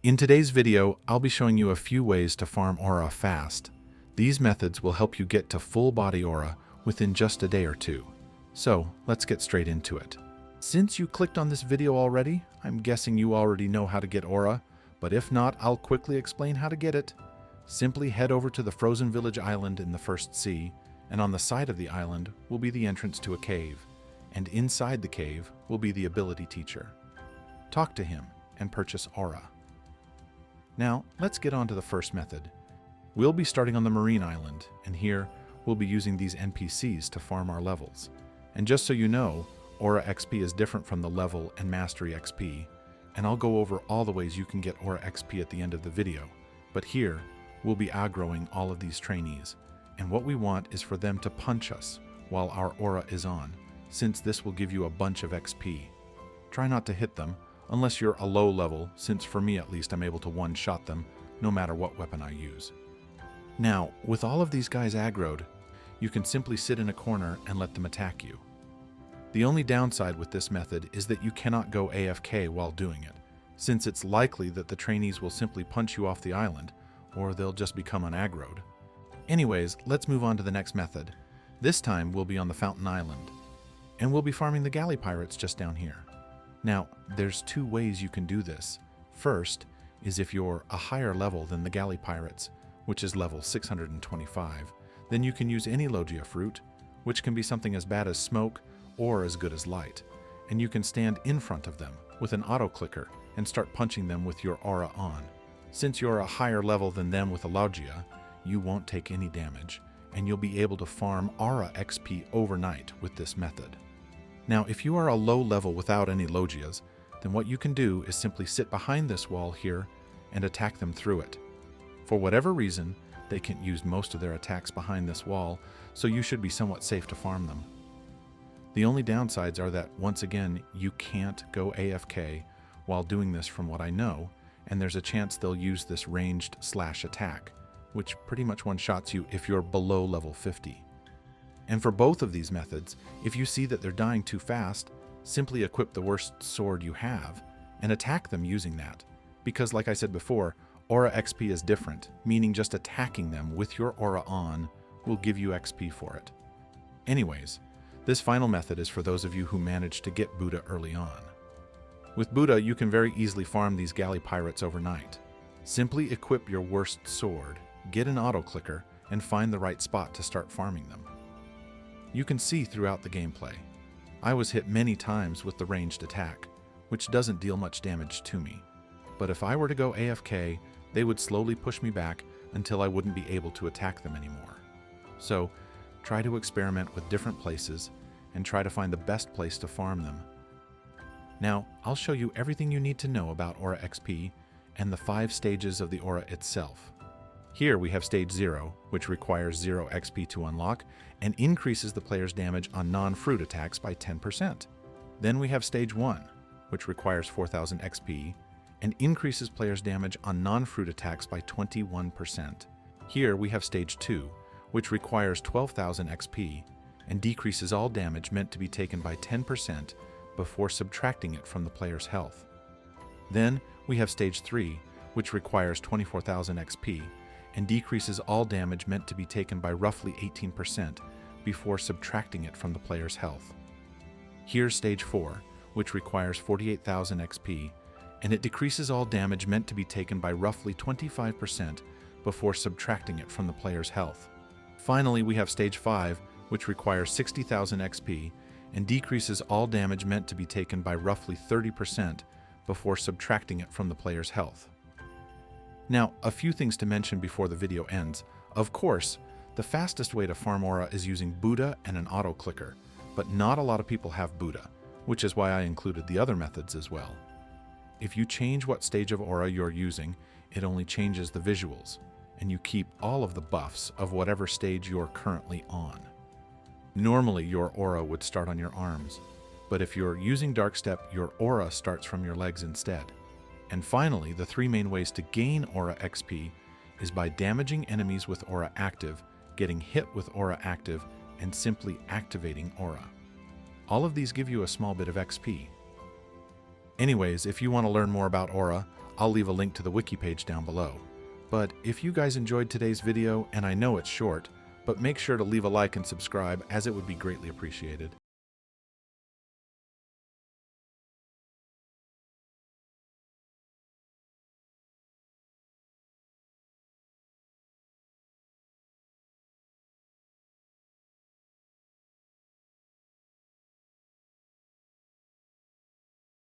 In today's video, I'll be showing you a few ways to farm aura fast. These methods will help you get to full body aura within just a day or two. So let's get straight into it. Since you clicked on this video already, I'm guessing you already know how to get aura, but if not, I'll quickly explain how to get it. Simply head over to the Frozen Village Island in the first sea, and on the side of the island will be the entrance to a cave, and inside the cave will be the ability teacher. Talk to him and purchase aura. Now, let's get on to the first method. We'll be starting on the Marine Island, and here we'll be using these NPCs to farm our levels. And just so you know, Aura XP is different from the level and mastery XP, and I'll go over all the ways you can get Aura XP at the end of the video. But here, we'll be aggroing all of these trainees, and what we want is for them to punch us while our aura is on, since this will give you a bunch of XP. Try not to hit them, unless you're a low level, since for me at least I'm able to one-shot them no matter what weapon I use. Now, with all of these guys aggroed, you can simply sit in a corner and let them attack you. The only downside with this method is that you cannot go AFK while doing it, since it's likely that the trainees will simply punch you off the island, or they'll just become unaggroed. Anyways, let's move on to the next method. This time we'll be on the Fountain Island, and we'll be farming the galley pirates just down here. Now, there's two ways you can do this. First is if you're a higher level than the galley pirates, which is level 625, then you can use any Logia fruit, which can be something as bad as smoke or as good as light, and you can stand in front of them with an auto clicker and start punching them with your aura on. Since you're a higher level than them with a Logia, you won't take any damage, and you'll be able to farm aura XP overnight with this method. Now, if you are a low level without any Logias, then what you can do is simply sit behind this wall here and attack them through it. For whatever reason, they can use most of their attacks behind this wall, so you should be somewhat safe to farm them. The only downsides are that, once again, you can't go AFK while doing this from what I know, and there's a chance they'll use this ranged slash attack, which pretty much one-shots you if you're below level 50. And for both of these methods, if you see that they're dying too fast, simply equip the worst sword you have and attack them using that. Because like I said before, Aura XP is different, meaning just attacking them with your aura on will give you XP for it. Anyways, this final method is for those of you who managed to get Buddha early on. With Buddha, you can very easily farm these galley pirates overnight. Simply equip your worst sword, get an auto clicker, and find the right spot to start farming them. You can see throughout the gameplay, I was hit many times with the ranged attack, which doesn't deal much damage to me. But if I were to go AFK, they would slowly push me back until I wouldn't be able to attack them anymore. So, try to experiment with different places and try to find the best place to farm them. Now, I'll show you everything you need to know about Aura XP and the 5 stages of the aura itself. Here we have Stage 0, which requires 0 XP to unlock and increases the player's damage on non-fruit attacks by 10%. Then we have Stage 1, which requires 4000 XP and increases player's damage on non-fruit attacks by 21%. Here we have Stage 2, which requires 12,000 XP and decreases all damage meant to be taken by 10% before subtracting it from the player's health. Then we have Stage 3, which requires 24,000 XP and decreases all damage meant to be taken by roughly 18% before subtracting it from the player's health. Here's Stage 4, which requires 48,000 XP, and it decreases all damage meant to be taken by roughly 25% before subtracting it from the player's health. Finally, we have Stage 5, which requires 60,000 XP and decreases all damage meant to be taken by roughly 30% before subtracting it from the player's health. Now, a few things to mention before the video ends. Of course, the fastest way to farm aura is using Buddha and an auto clicker, but not a lot of people have Buddha, which is why I included the other methods as well. If you change what stage of aura you're using, it only changes the visuals, and you keep all of the buffs of whatever stage you're currently on. Normally, your aura would start on your arms, but if you're using Dark Step, your aura starts from your legs instead. And finally, the 3 main ways to gain Aura XP is by damaging enemies with Aura active, getting hit with Aura active, and simply activating Aura. All of these give you a small bit of XP. Anyways, if you want to learn more about Aura, I'll leave a link to the wiki page down below. But if you guys enjoyed today's video, and I know it's short, but make sure to leave a like and subscribe as it would be greatly appreciated.